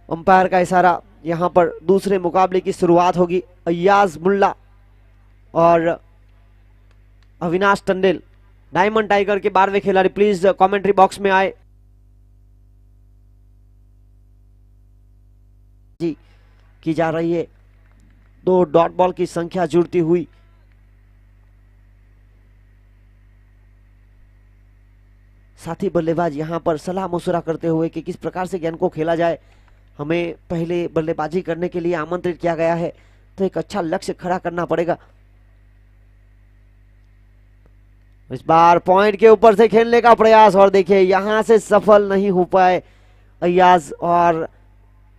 Umpire का इशारा। यहाँ पर दूसरे मुकाबले की शुरुआत होगी। अय्याज मुल्ला और अविनाश टंडेल, डायमंड टाइगर के 12वें खिलाड़ी, प्लीज कमेंट्री बॉक्स में आए जी। की जा रही है 2 डॉट बॉल की संख्या जुड़ती हुई। साथी बल्लेबाज यहां पर सलाह मशुरा करते हुए कि किस प्रकार से गेंद को खेला जाए। हमें पहले बल्लेबाजी करने के लिए आमंत्रित किया गया है, तो एक अच्छा लक्ष्य खड़ा करना पड़ेगा। इस बार पॉइंट के ऊपर से खेलने का प्रयास, और देखिए यहां से सफल नहीं हो पाए अय्याज, और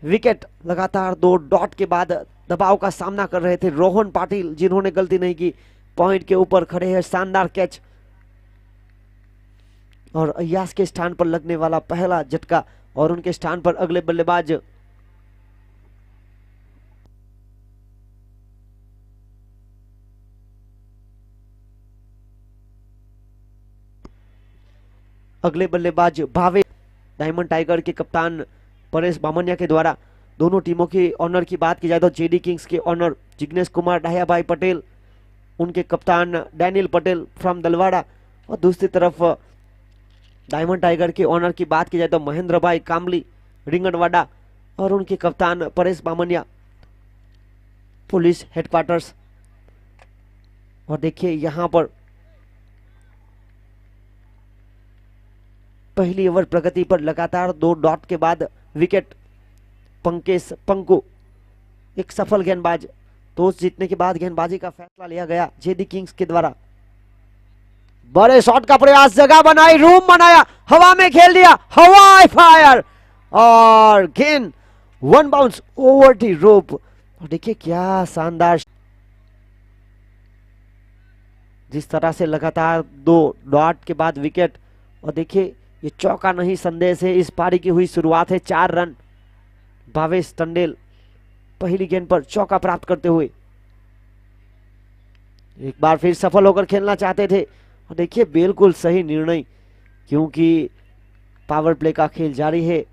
विकेट। लगातार 2 डॉट के बाद दबाव का सामना कर रहे थे रोहन पाटिल, जिन्होंने गलती नहीं की, पॉइंट के ऊपर खड़े हैं। शानदार कैच, और अय्याज के स्थान पर लगने वाला पहला झटका, और उनके स्थान पर अगले बल्लेबाज भावे। डायमंड टाइगर के कप्तान परेश बामनिया के द्वारा दोनों टीमों के ऑनर की बात की जाए तो जेडी किंग्स के ऑनर जिग्नेश कुमार डाहिया भाई पटेल, उनके कप्तान डैनियल पटेल फ्रॉम दलवाड़ा, और दूसरी तरफ डायमंड टाइगर के ऑनर की बात की जाए तो महेंद्र भाई कामली रिंगनवाड़ा, और उनके कप्तान परेश बामनिया पुलिस हेडक्वार्टर्स। और देखिए यहां पर पहली ओवर प्रगति पर लगातार 2 डॉट के बाद विकेट। पंकेश पंकु एक सफल गेंदबाज, टॉस जीतने के बाद गेंदबाजी का फैसला लिया गया जेडी किंग्स के द्वारा। बड़े शॉट का प्रयास, जगह बनाई, रूम बनाया, हवा में खेल दिया, हवाई फायर, और गेंद 1 बाउंस ओवर दी रोप। और देखिए क्या शानदार, जिस तरह से लगातार 2 डॉट के बाद विकेट। और देखिए ये चौका नहीं संदेश है, इस पारी की हुई शुरुआत है। 4 रन भावेश टंडेल पहली गेंद पर चौका प्राप्त करते हुए एक बार फिर सफल होकर खेलना चाहते थे। और देखिए बिल्कुल सही निर्णय, क्योंकि पावर प्ले का खेल जारी है,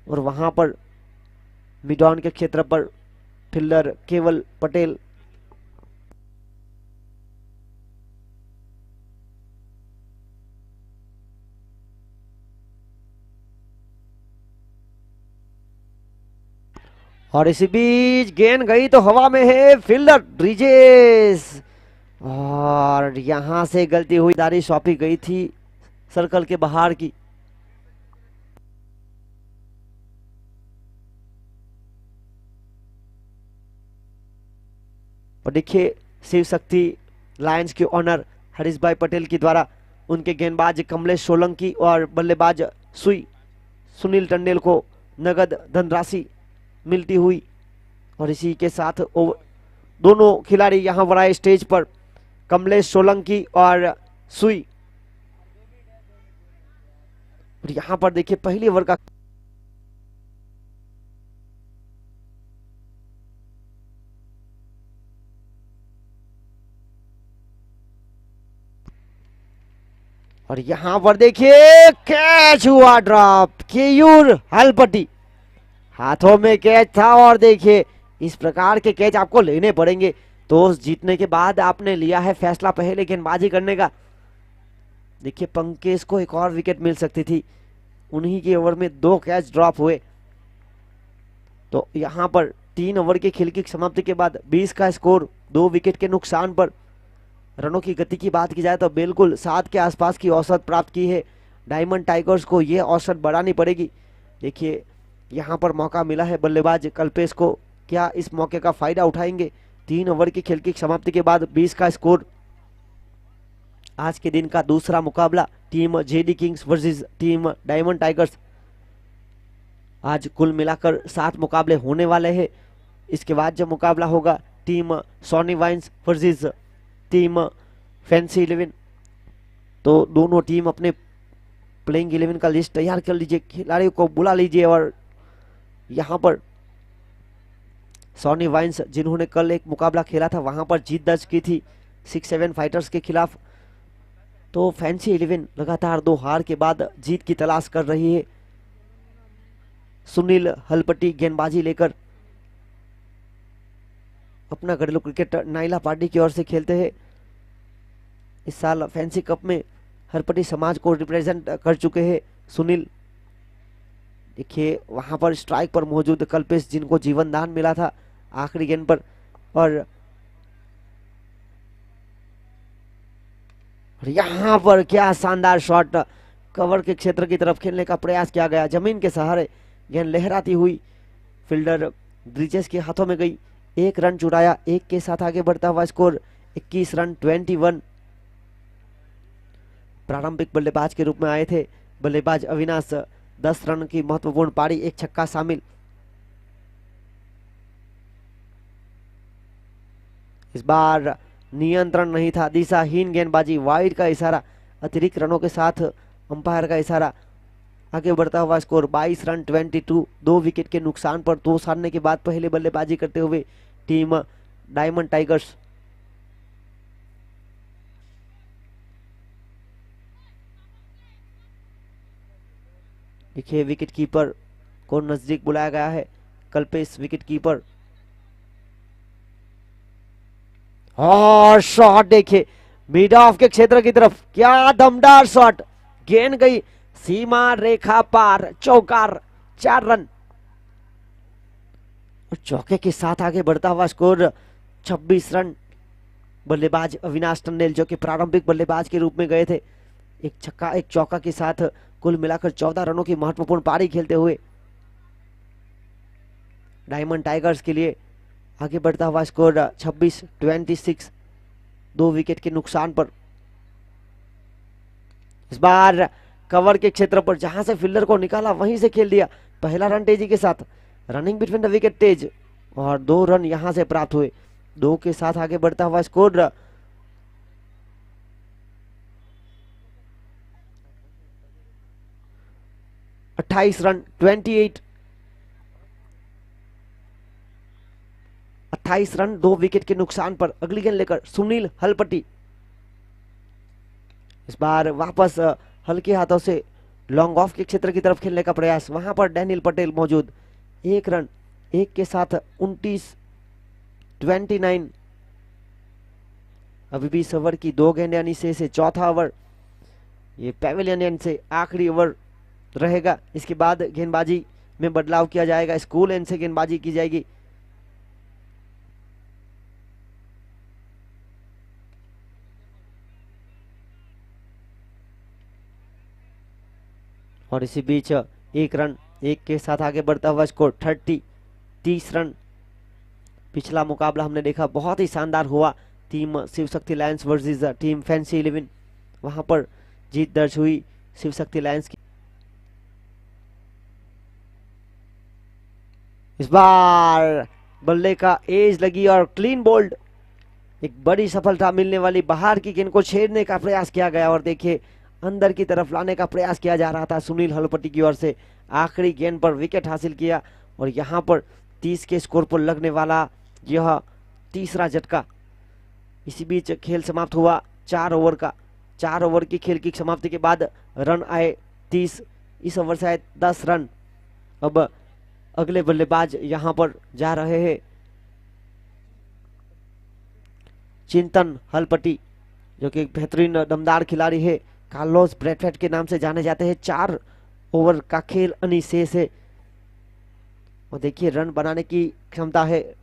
और वहां पर मिड ऑन के क्षेत्र पर फील्डर केवल पटेल और इसी बीच गेंद गई तो हवा में है, फील्डर ब्रिजेश, और यहां से गलती हुई, दारी सौंपी गई थी सर्कल के बाहर की। और देखिए शिव शक्ति लायंस के ऑनर हरीश भाई पटेल के द्वारा उनके गेंदबाज कमलेश सोलंकी और बल्लेबाज सुनील टंडेल को नगद धनराशि मिलती हुई। और इसी के साथ दोनों खिलाड़ी यहां पर आए स्टेज पर, कमलेश सोलंकी और सुई। और यहां पर देखिए पहली ओवर का और यहां पर देखिए कैच हुआ ड्रॉप, केयूर हलपट्टी, हाथों में कैच था। और देखिए इस प्रकार के कैच आपको लेने पड़ेंगे, टॉस जीतने के बाद आपने लिया है फैसला पहले गेंदबाजी करने का। देखिए पंकेश को एक और विकेट मिल सकती थी, उन्हीं के ओवर में 2 कैच ड्रॉप हुए। तो यहां पर 3 ओवर के खेल की समाप्ति के बाद 20 का स्कोर, 2 विकेट के नुकसान पर। रनों की गति की बात की जाए तो बिल्कुल 7 के आसपास की औसत प्राप्त की है डायमंड टाइगर्स को, यह औसत बढ़ानी पड़ेगी। देखिए यहां पर मौका मिला है बल्लेबाज कल्पेश को, क्या इस मौके का फायदा उठाएंगे? 3 ओवर की खेल की समाप्ति के बाद 20 का स्कोर। आज के दिन का दूसरा मुकाबला team JD Kings versus team diamond tigers. आज कुल मिलाकर 7 मुकाबले होने वाले हैं। इसके बाद जो मुकाबला होगा team Sony Vines versus team Fancy 11। तो दोनों टीम अपने प्लेइंग 11 का लिस्ट तैयार कर लीजिए, खिलाड़ियों को बुला लीजिए। और यहां पर सोनी वाइन्स जिन्होंने कल एक मुकाबला खेला था वहां पर जीत दर्ज की थी 6-7 फाइटर्स के खिलाफ, तो फैंसी 11 लगातार 2 हार के बाद जीत की तलाश कर रही है। सुनील हलपट्टी गेंदबाजी लेकर अपना घरेलू क्रिकेट नाइला पार्टी की ओर से खेलते हैं। इस साल फैंसी कप में हलपट्टी समाज को रिप्रेजेंट कर चुके हैं सुनील। देखिए वहां पर स्ट्राइक पर मौजूद कल्पेश, जिनको जीवन दान मिला था आखिरी गेंद पर, और यहां पर क्या शानदार शॉट, कवर के क्षेत्र की तरफ खेलने का प्रयास किया गया, जमीन के सहारे गेंद लहराती हुई फील्डर ब्रिजेस के हाथों में गई। 1 रन चुराया, 1 के साथ आगे बढ़ता हुआ स्कोर 21 रन 21। प्रारंभिक बल्लेबाज के रूप में आए थे बल्लेबाज अविनाश, 10 रन की महत्वपूर्ण पारी, 1 छक्का शामिल। इस बार नियंत्रण नहीं था, दिशाहीन गेंदबाजी, वाइड का इशारा, अतिरिक्त रनों के साथ अंपायर का इशारा, आगे बढ़ता हुआ स्कोर 22 रन 22। 2 विकेट के नुकसान पर टॉस हारने के बाद पहले बल्लेबाजी करते हुए टीम डायमंड टाइगर्स। देखिए विकेट कीपर को नजदीक बुलाया गया है, कल्पेश विकेट कीपर। और शॉट देखिए मिड ऑफ के क्षेत्र की तरफ, क्या दमदार शॉट, गेंद गई सीमा रेखा पार, चौकार, 4 रन। और चौके के साथ आगे बढ़ता हुआ स्कोर 26 रन। बल्लेबाज अविनाश टंडेल जो कि प्रारंभिक बल्लेबाज के रूप में गए थे, 1 छक्का 1 चौका के साथ कुल मिलाकर 14 रनों की महत्वपूर्ण पारी खेलते हुए डायमंड टाइगर्स के लिए आगे बढ़ता हुआ स्कोर 26-26। 2 विकेट के नुकसान पर। इस बार कवर के क्षेत्र पर जहां से फील्डर को निकाला वहीं से खेल दिया, पहला रन तेजी के साथ, रनिंग बिटवीन द विकेट तेज, और 2 रन यहां से प्राप्त हुए। 2 के साथ आगे बढ़ता हुआ स्कोर 28 रन 28। 28 रन 2 विकेट के नुकसान पर। अगली गेंद लेकर सुनील हलपट्टी, इस बार वापस हल्के हाथों से लॉन्ग ऑफ के क्षेत्र की तरफ खेलने का प्रयास, वहां पर डैनियल पटेल मौजूद। 1 रन 1 के साथ 29-29। अभी भी इस ओवर की 2 गेंद यानी से चौथा ओवर, ये पेविलियन एंड से आखिरी ओवर रहेगा। इसके बाद गेंदबाजी में बदलाव किया जाएगा, स्कूल एंड से गेंदबाजी की जाएगी। और इसी बीच 1 रन 1 के साथ आगे बढ़ता हुआ स्कोर 30 रन। पिछला मुकाबला हमने देखा बहुत ही शानदार हुआ, team Shiv Shakti Lions versus team Fancy 11, वहां पर जीत दर्ज हुई शिव शक्ति लायंस की। इस बार बल्ले का एज लगी और क्लीन बोल्ड, एक बड़ी सफलता मिलने वाली, बाहर की गेंद को छेड़ने का प्रयास किया गया और देखिए अंदर की तरफ लाने का प्रयास किया जा रहा था सुनील हलपट्टी की ओर से। आखिरी गेंद पर विकेट हासिल किया और यहां पर 30 के स्कोर पर लगने वाला यह तीसरा झटका। इसी बीच खेल समाप्त हुआ 4 ओवर का। 4 ओवर की खेल की समाप्ति के बाद रन आए 30, इस ओवर से आए 10 रन। अब अगले बल्लेबाज यहां पर जा रहे हैं चिंतन हलपट्टी, जो कि एक बेहतरीन दमदार खिलाड़ी है, कार्लोस ब्रैथवेट के नाम से जाने जाते हैं। 4 ओवर का खेल अनिशेष है और देखिए रन बनाने की क्षमता है,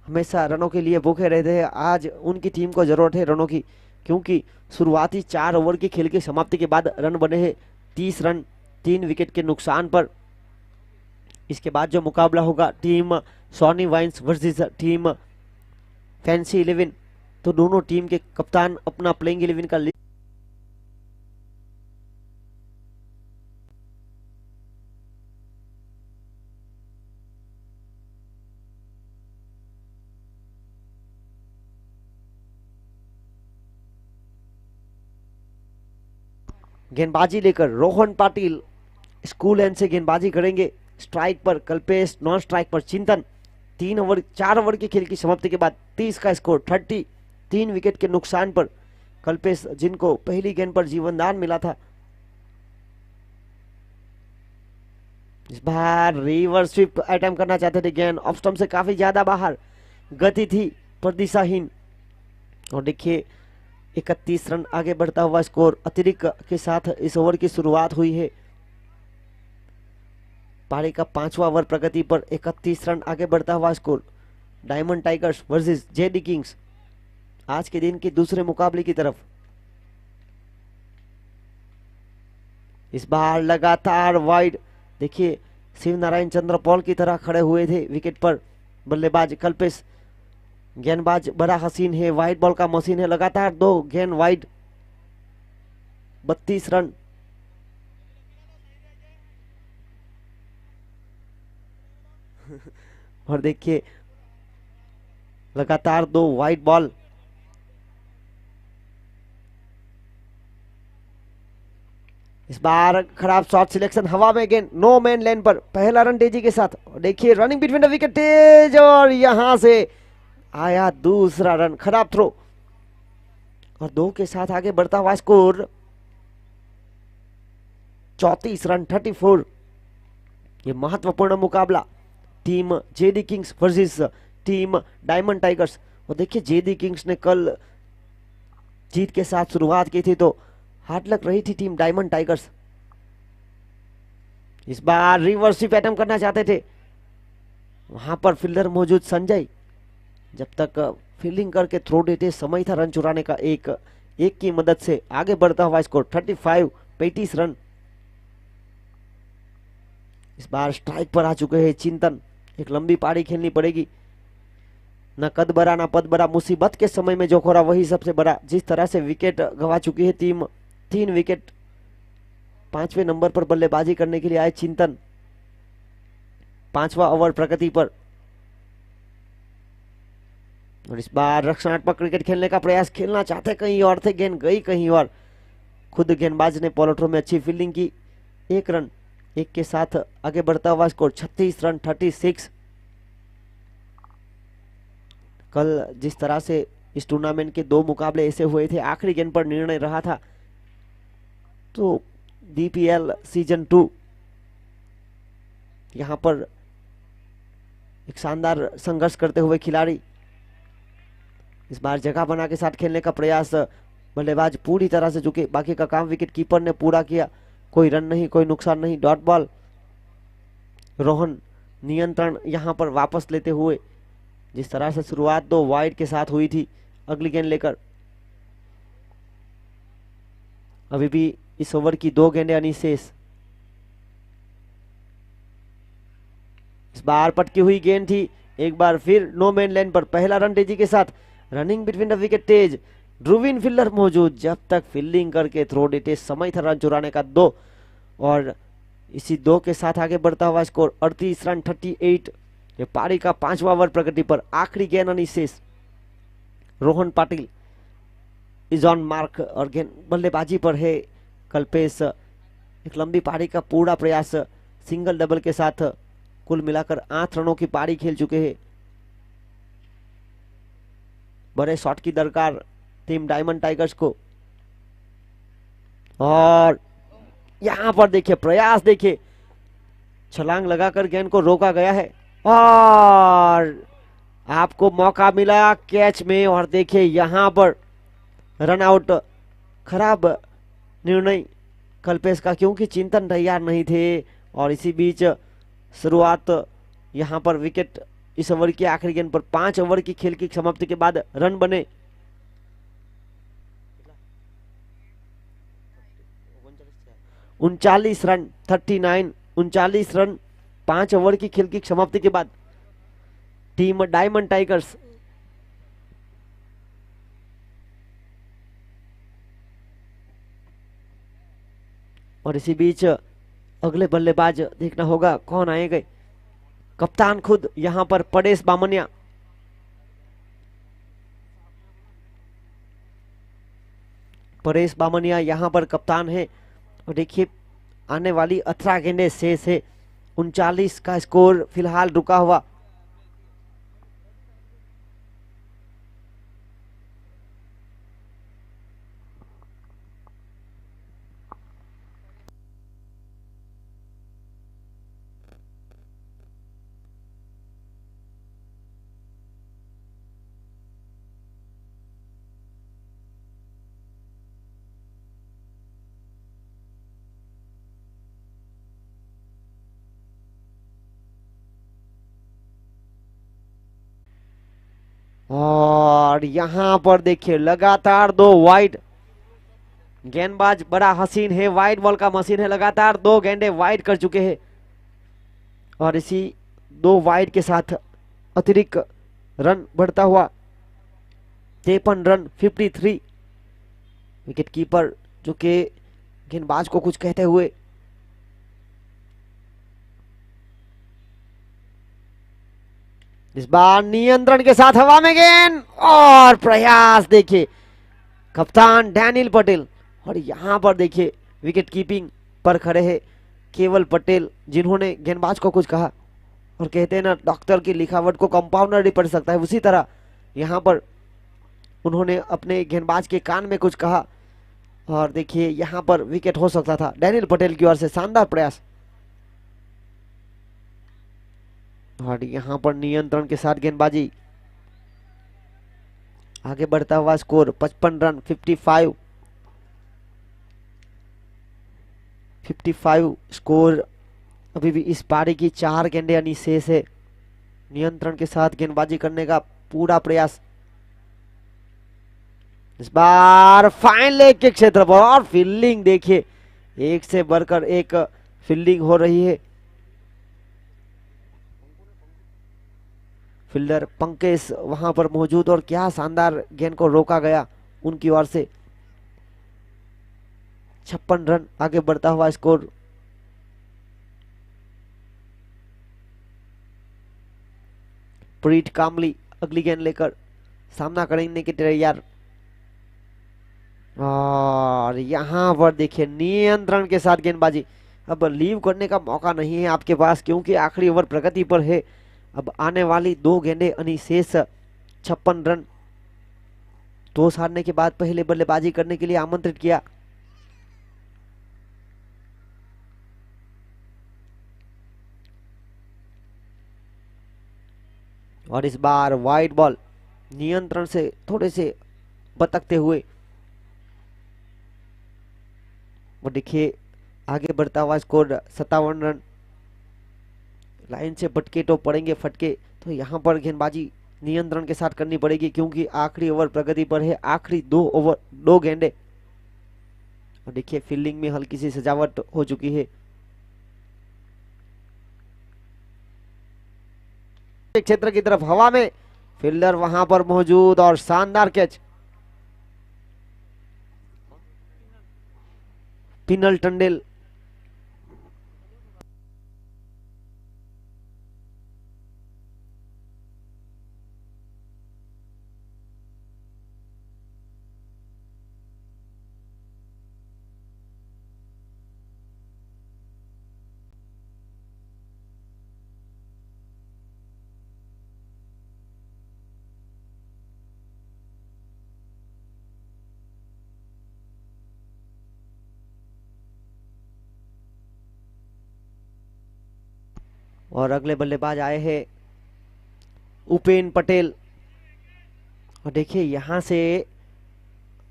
हमेशा रनों के लिए भूखे रहते हैं। आज उनकी टीम को जरूरत है रनों की, क्योंकि शुरुआती 4 ओवर की खेल की समाप्ति के बाद रन बने हैं 30 रन 3 विकेट के नुकसान पर। इसके बाद जो मुकाबला होगा team Sony Vines versus team Fancy 11, तो दोनों टीम के कप्तान अपना प्लेइंग 11 का गेंदबाजी लेकर रोहन पाटिल स्कूल एंड से गेंदबाजी करेंगे। स्ट्राइक पर कल्पेश, नॉन स्ट्राइक पर चिंतन। 4 ओवर की खेल की समाप्ति के बाद 30 का स्कोर 30, 3 विकेट के नुकसान पर। कल्पेश जिनको पहली गेंद पर जीवनदान मिला था, इस बार रिवर्स स्वीप अटेम्प्ट करना चाहते थे, गेंद ऑफ स्टंप से काफी ज्यादा बाहर, गति थी पर दिशाहीन। और देखिए 31 रन आगे बढ़ता हुआ स्कोर अतिरिक्त के साथ इस ओवर की शुरुआत हुई है। पारी का 5वां ओवर प्रगति पर 31 रन आगे बढ़ता हुआ score. Diamond tigers versus JD Kings आज के दिन के दूसरे मुकाबले की तरफ। इस बार लगातार वाइड, देखिए शिव नारायण चंद्र पॉल की तरह खड़े हुए थे विकेट पर बल्लेबाज कल्पेश। गेंदबाज बड़ा हसीन है, वाइड बॉल का मशीन है, लगातार 2 गेंद वाइड, 32 रन। और देखिए लगातार 2 वाइड बॉल। इस बार खराब शॉट सिलेक्शन, हवा में गेंद, नो मैन लैंड पर, पहला रन तेजी के साथ। देखिए रनिंग बिटवीन द विकेट तेज, और यहां से आया दूसरा रन, खराब थ्रो। और 2 के साथ आगे बढ़ता हुआ स्कोर 34 रन 34। ये महत्वपूर्ण मुकाबला team JD Kings versus team diamond tigers. और देखिए जेडी किंग्स ने कल जीत के साथ शुरुआत की थी तो हार्ड लग रही थी टीम डायमंड टाइगर्स। इस बार रिवर्स स्वीप अटेम्प्ट करना चाहते थे, वहां पर फील्डर मौजूद संजय, जब तक फील्डिंग करके थ्रो देते समय था रन चुराने का। एक की मदद से आगे बढ़ता हुआ स्कोर 35 रन। इस बार स्ट्राइक पर आ चुके हैं चिंतन, एक लंबी पारी खेलनी पड़ेगी। न कद बड़ा न पद बड़ा, मुसीबत के समय में जो खोरा वही सबसे बड़ा। जिस तरह से विकेट गंवा चुकी है टीम, 3 विकेट, 5वें नंबर पर बल्लेबाजी करने के लिए आए चिंतन, 5वां ओवर प्रगति पर। और इस बार रक्षणात्मक क्रिकेट खेलने का प्रयास, खेलना चाहते कहीं और थे, गेंद गई कहीं और। खुद गेंदबाज ने पॉलोट्रो में अच्छी फील्डिंग की, 1 रन, 1 के साथ आगे बढ़ता हुआ स्कोर 36 रन 36। कल जिस तरह से इस टूर्नामेंट के 2 मुकाबले ऐसे हुए थे, आखिरी गेंद पर निर्णय रहा था, तो बीपीएल सीजन 2 यहां पर एक शानदार संघर्ष करते हुए खिलाड़ी। इस बार जगह बना के साथ खेलने का प्रयास, बल्लेबाज पूरी तरह से झुके, बाकी का काम विकेट कीपर ने पूरा किया। कोई रन नहीं, कोई नुकसान नहीं, डॉट बॉल। रोहन नियंत्रण यहां पर वापस लेते हुए, जिस तरह से शुरुआत 2 वाइड के साथ हुई थी, अगली गेंद लेकर। अभी भी इस ओवर की 2 गेंदें अनिशेष। इस बार पटकी हुई गेंद थी, एक बार फिर नो मैन लैंड पर, पहला रन तेजी के साथ। रनिंग बिटवीन द विकेट तेज, ध्रुवीन फील्डर मौजूद, जब तक फील्डिंग करके थ्रो देते समय था रन चुराने का 2। और इसी 2 के साथ आगे बढ़ता हुआ स्कोर 38 रन 38। ये पारी का 5वां ओवर प्रगति पर, आखिरी गेंद अनिशेष। Rohan Patil is on mark, और गेंद बल्लेबाजी पर है कल्पेश। एक लंबी पारी का पूरा प्रयास, सिंगल डबल के साथ कुल मिलाकर 8 रनों की पारी खेल चुके हैं। बड़े शॉट की दरकार टीम डायमंड टाइगर्स को। और यहां पर देखिए प्रयास, देखिए छलांग लगाकर गेंद को रोका गया है, और आपको मौका मिला कैच में। और देखिए यहां पर रन आउट, खराब निर्णय कल्पेश का, क्योंकि चिंतन तैयार नहीं थे। और इसी बीच शुरुआत यहां पर विकेट, इस ओवर की आखिरी गेंद पर 5 ओवर की खेल की समाप्ति के बाद रन बने 39 रन 39, 39 रन 5 ओवर की खेल की समाप्ति के बाद टीम डायमंड टाइगर्स। और इसी बीच अगले बल्लेबाज देखना होगा कौन आएंगे। कप्तान खुद यहां पर परेश बामनिया, परेश बामनिया यहां पर कप्तान है। और देखिए आने वाली 18 गेंदें शेष है, 39 का स्कोर फिलहाल रुका हुआ। और यहाँ पर देखिए लगातार दो वाइड। गेंदबाज बड़ा हसीन है, वाइड बॉल का मशीन है, लगातार दो गेंदे वाइड कर चुके हैं और इसी दो वाइड के साथ अतिरिक्त रन बढ़ता हुआ 53 रन 53। विकेट कीपर जो कि गेंदबाज को कुछ कहते हुए इस बार नियंत्रण के साथ हवा में गेंद और प्रयास देखिए कप्तान डैनियल पटेल। और यहां पर देखिए विकेट कीपिंग पर खड़े हैं केवल पटेल, जिन्होंने गेंदबाज को कुछ कहा। और कहते हैं ना डॉक्टर की लिखावट को कंपाउंडर नहीं पढ़ सकता है, उसी तरह यहां पर उन्होंने अपने गेंदबाज के कान में कुछ कहा और देखिए यहां पर विकेट हो सकता था। डैनियल पटेल की ओर से शानदार प्रयास और यहां पर नियंत्रण के साथ गेंदबाजी, आगे बढ़ता हुआ स्कोर 55 रन 55 स्कोर। अभी भी इस पारी की 4 गेंदें यानी शेष है। नियंत्रण के साथ गेंदबाजी करने का पूरा प्रयास। इस बार फाइन लेग के क्षेत्र पर और फील्डिंग देखिए एक से बढ़कर एक फील्डिंग हो रही है। फील्डर पंकज वहां पर मौजूद और क्या शानदार गेंद को रोका गया उनकी ओर से। 56 रन आगे बढ़ता हुआ स्कोर। प्रीत कामली अगली गेंद लेकर सामना करने के तैयार और यहां पर देखिए नियंत्रण के साथ गेंदबाजी। अब लीव करने का मौका नहीं है आपके पास क्योंकि आखिरी ओवर प्रगति पर है। अब आने वाली 2 गेंदें यानी शेष 56 रन। टॉस हारने के बाद पहले बल्लेबाजी करने के लिए आमंत्रित किया। और इस बार वाइड बॉल नियंत्रण से थोड़े से भटकते हुए। वो देखिए आगे बढ़ता हुआ स्कोर 57 रन। लाइन से भटके तो पड़ेंगे फटके, तो यहाँ पर गेंदबाजी नियंत्रण के साथ करनी पड़ेगी क्योंकि आखिरी ओवर प्रगति पर है। आखिरी 2 गेंदे और देखिए फील्डिंग में हल्की सी सजावट हो चुकी है। क्षेत्र की तरफ हवा में फील्डर वहां पर मौजूद और शानदार कैच। पिनल टंडेल और अगले बल्लेबाज आए हैं उपेन पटेल। और देखिए यहां से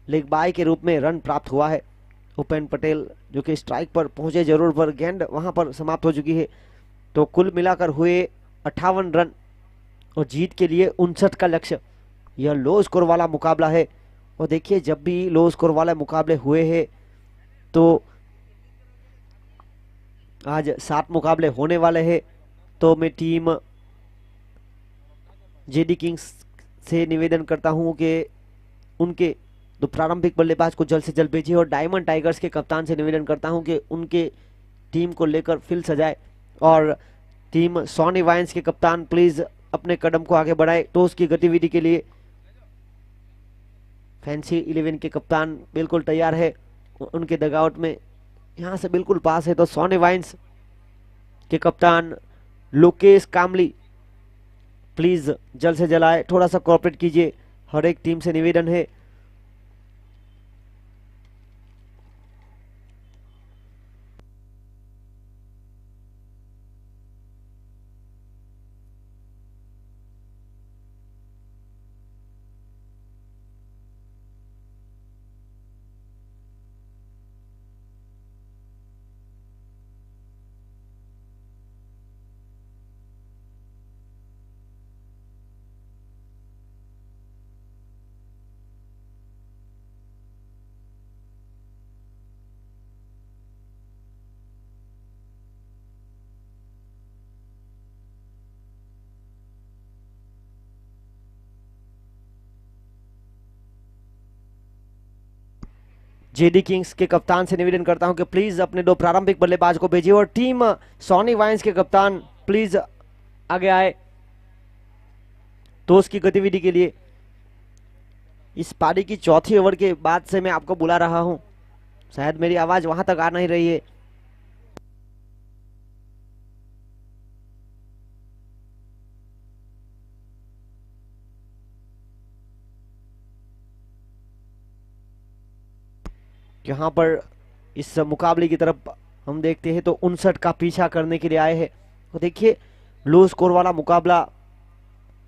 लेग बाय के रूप में रन प्राप्त हुआ है। उपेन पटेल जो कि स्ट्राइक पर पहुंचे जरूर पर गेंद वहां पर समाप्त हो चुकी है। तो कुल मिलाकर हुए 58 रन और जीत के लिए 59 का लक्ष्य। यह लो स्कोर वाला मुकाबला है और देखिए जब भी लो स्कोर वाले मुकाबले हुए हैं तो आज 7 मुकाबले होने वाले हैं। तो मैं टीम जेडी किंग्स से निवेदन करता हूं कि उनके तो प्रारंभिक बल्लेबाज को जल्द से जल्द भेजिए और डायमंड टाइगर्स के कप्तान से निवेदन करता हूं कि उनके टीम को लेकर फील्ड सजाए और टीम सॉनी वाइन्स के कप्तान प्लीज अपने कदम को आगे बढ़ाए टॉस की गतिविधि के लिए। फैंसी 11 के कप्तान बिल्कुल तैयार है उनके डगआउट में, यहां से बिल्कुल पास है। तो सॉनी वाइन्स के कप्तान लोकेश कामली प्लीज जल्द से जल्द आए, थोड़ा सा कोऑपरेट कीजिए, हर एक टीम से निवेदन है। जेडी किंग्स के कप्तान से निवेदन करता हूं कि प्लीज अपने 2 प्रारंभिक बल्लेबाज को भेजिए और टीम सोनी वाइन्स के कप्तान प्लीज आगे आए टॉस की गतिविधि के लिए। इस पारी की चौथी ओवर के बाद से मैं आपको बुला रहा हूं, शायद मेरी आवाज वहां तक आ नहीं रही है। यहाँ पर इस मुकाबले की तरफ हम देखते हैं तो 59 का पीछा करने के लिए आए हैं। तो देखिए लो स्कोर वाला मुकाबला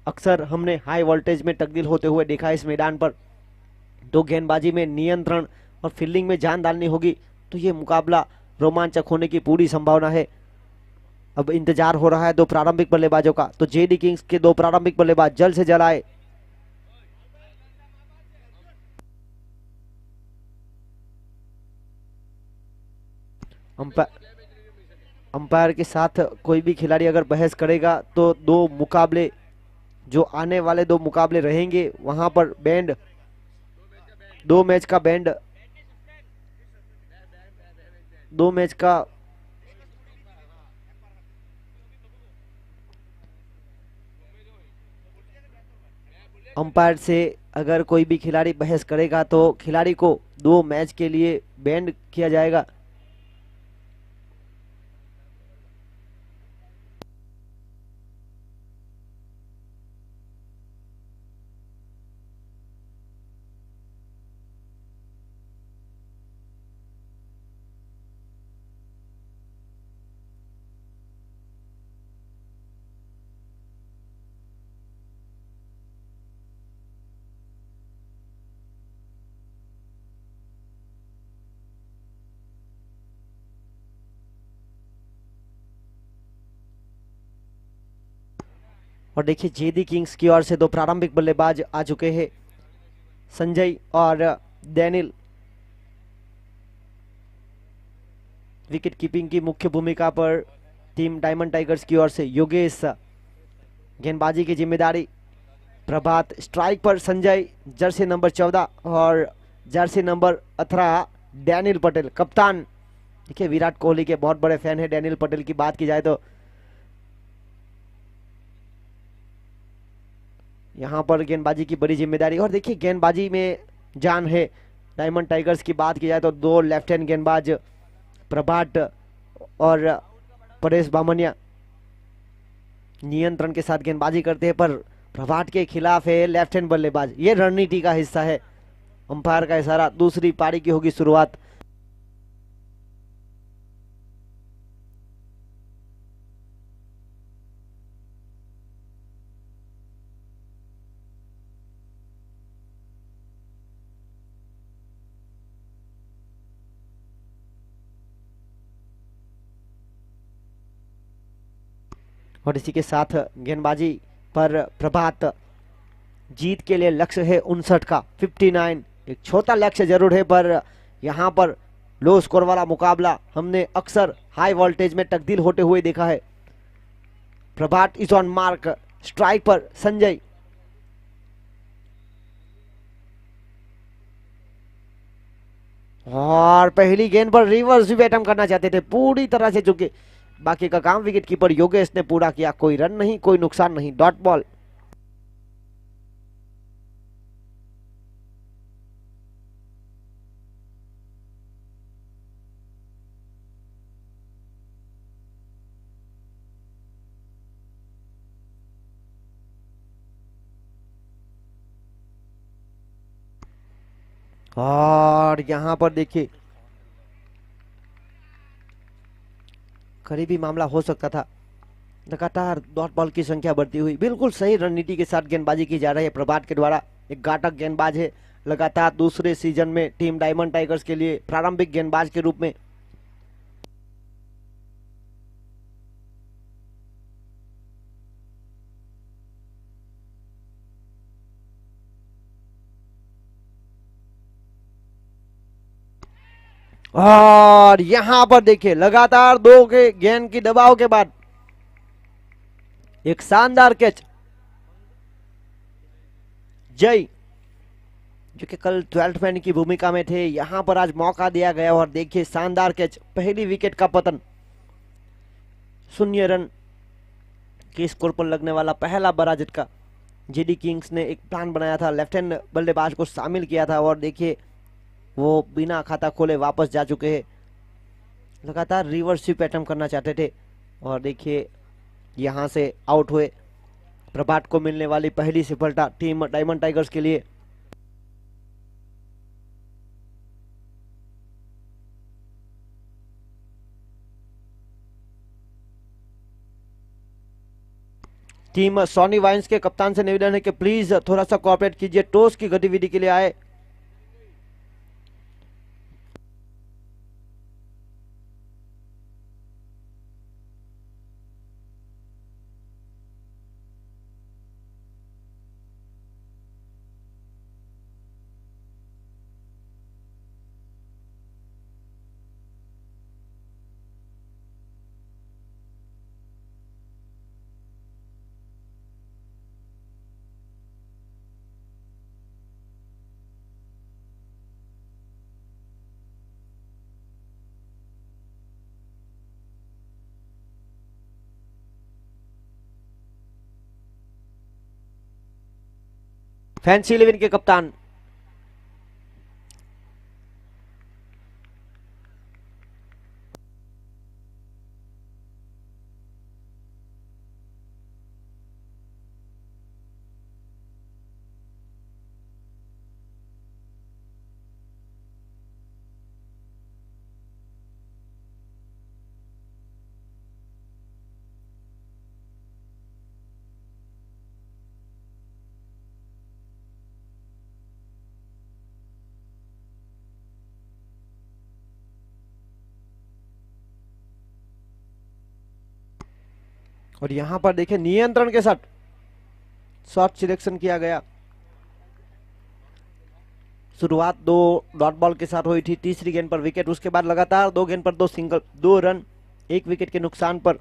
अक्सर हमने हाई वोल्टेज में तब्दील होते हुए देखा है इस मैदान पर। तो गेंदबाजी में नियंत्रण और फील्डिंग में जान डालनी होगी तो ये मुकाबला रोमांचक होने की पूरी संभावना है। अब इंतजार हो रहा है 2 प्रारंभिक बल्लेबाजों का, तो जेडी किंग्स के 2 प्रारंभिक बल्लेबाज जल्द से जल्द आए। अंपायर के साथ कोई भी खिलाड़ी अगर बहस करेगा तो 2 मुकाबले जो आने वाले 2 मुकाबले रहेंगे वहां पर बैंड 2 मैच का बैंड 2 मैच का अंपायर से अगर कोई भी खिलाड़ी बहस करेगा तो खिलाड़ी को 2 मैच के लिए बैंड किया जाएगा। और देखिए जेडी किंग्स की ओर से 2 प्रारंभिक बल्लेबाज आ चुके हैं, संजय और डैनियल। विकेट कीपिंग की मुख्य भूमिका पर टीम डायमंड टाइगर्स की ओर से योगेश, गेंदबाजी की जिम्मेदारी प्रभात, स्ट्राइक पर संजय, जर्सी नंबर 14 और जर्सी नंबर 18 डैनियल पटेल कप्तान। देखिए विराट कोहली के बहुत बड़े फैन है डैनियल पटेल की बात की जाए तो। यहाँ पर गेंदबाजी की बड़ी जिम्मेदारी और देखिए गेंदबाजी में जान है। डायमंड टाइगर्स की बात की जाए तो 2 लेफ्ट हैंड गेंदबाज प्रभात और परेश बामनिया नियंत्रण के साथ गेंदबाजी करते हैं, पर प्रभात के खिलाफ है लेफ्ट हैंड बल्लेबाज। ये रणनीति का हिस्सा है। अंपायर का इशारा, दूसरी पारी की होगी शुरुआत। और इसी के साथ गेंदबाजी पर प्रभात, जीत के लिए लक्ष्य है 59 का 59। एक छोटा लक्ष्य जरूर है पर यहाँ पर लो स्कोर वाला मुकाबला हमने अक्सर हाई वोल्टेज में तब्दील होते हुए देखा है। प्रभात इज ऑन मार्क, स्ट्राइक पर संजय, और पहली गेंद पर रिवर्स भी अटेम्प्ट करना चाहते थे, पूरी तरह से चुके। बाकी का काम विकेट कीपर योगेश ने पूरा किया। कोई रन नहीं, कोई नुकसान नहीं, डॉट बॉल। और यहां पर देखिए करीबी मामला हो सकता था। लगातार डॉट बॉल की संख्या बढ़ती हुई, बिल्कुल सही रणनीति के साथ गेंदबाजी की जा रही है प्रभात के द्वारा। एक घातक गेंदबाज है, लगातार दूसरे सीजन में टीम डायमंड टाइगर्स के लिए प्रारंभिक गेंदबाज के रूप में। और यहां पर देखिए लगातार 2 के गेंद की दबाव के बाद एक शानदार कैच, जय जो कि कल 12th मैन की भूमिका में थे। यहाँ पर आज मौका दिया गया और देखिए शानदार कैच, पहली विकेट का पतन। 0 रन के स्कोर पर लगने वाला पहला बड़ा झटका। जेडी किंग्स ने एक प्लान बनाया था, लेफ्ट हैंड बल्लेबाज को शामिल किया था और देखिए वो बिना खाता खोले वापस जा चुके हैं। लगातार रिवर्स स्वीप अटेम्प्ट करना चाहते थे और देखिए यहाँ से आउट हुए। प्रभात को मिलने वाली पहली सफलता टीम डायमंड टाइगर्स के लिए। टीम सोनी वाइन्स के कप्तान से निवेदन है कि प्लीज थोड़ा सा कोऑपरेट कीजिए, टॉस की गतिविधि के लिए आए। फैंसी 11 के कप्तान और यहां पर देखिए नियंत्रण के साथ शॉट सिलेक्शन किया गया। शुरुआत 2 डॉट बॉल के साथ हुई थी, तीसरी गेंद पर विकेट, उसके बाद लगातार 2 गेंद पर 2 सिंगल, 2 रन 1 विकेट के नुकसान पर।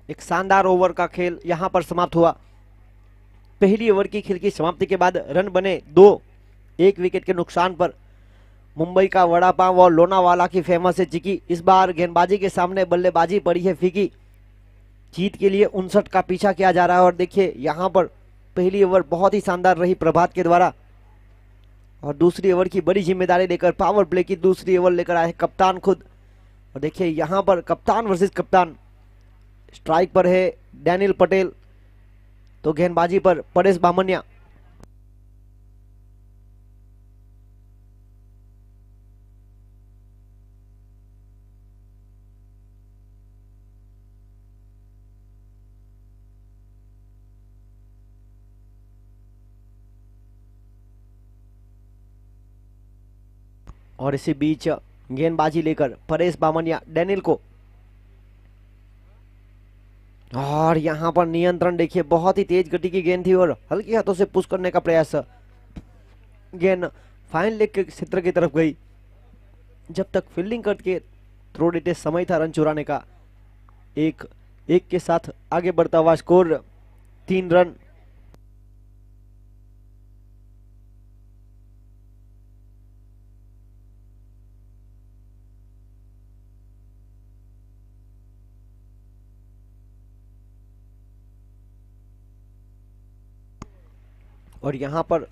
एक शानदार ओवर का खेल यहां पर समाप्त हुआ। पहली ओवर की खेल की समाप्ति के बाद रन बने 2, 1 विकेट के नुकसान पर। मुंबई का वड़ा पाव और लोनावाला की फेमस है चिकी। इस बार गेंदबाजी के सामने बल्लेबाजी पड़ी है फीकी। जीत के लिए 59 का पीछा किया जा रहा है और देखिए यहां पर पहली ओवर बहुत ही शानदार रही प्रभात के द्वारा और दूसरी ओवर की बड़ी जिम्मेदारी लेकर पावर प्ले की दूसरी ओवर लेकर आए कप्तान खुद। और देखिए यहां पर कप्तान वर्सेस कप्तान। स्ट्राइक पर है डैनियल पटेल तो गेंदबाजी पर परेश बामनिया। और इसी बीच गेंदबाजी लेकर परेश बामनिया डैनियल को, और यहां पर नियंत्रण देखिए, बहुत ही तेज गति की गेंद थी और हल्के हाथों से पुश करने का प्रयास। गेंद फाइन लेग के क्षेत्र की तरफ गई। जब तक फील्डिंग करके थ्रो देते समय था रन चुराने का। 1-1 के साथ आगे बढ़ता हुआ स्कोर 3 रन। और यहां पर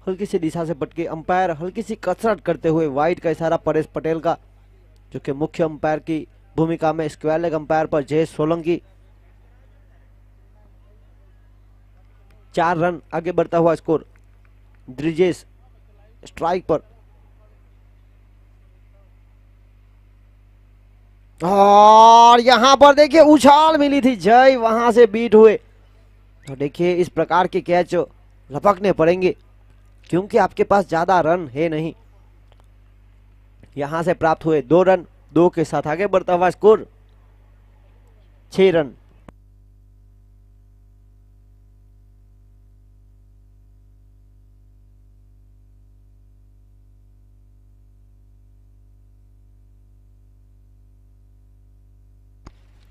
हल्की सी दिशा से भटके अंपायर हल्की सी कसरत करते हुए वाइड का इशारा परेश पटेल का, जो कि मुख्य अंपायर की भूमिका में स्क्वायर लेग अंपायर पर जयेश सोलंकी। 4 रन आगे बढ़ता हुआ स्कोर। ब्रिजेश स्ट्राइक पर और यहां पर देखिए उछाल मिली थी, जय वहां से बीट हुए। तो देखिए इस प्रकार के कैच लपकने पड़ेंगे। क्योंकि आपके पास ज्यादा रन है नहीं। यहां से प्राप्त हुए 2 रन, 2 के साथ आगे बढ़ता हुआ स्कोर 6 रन।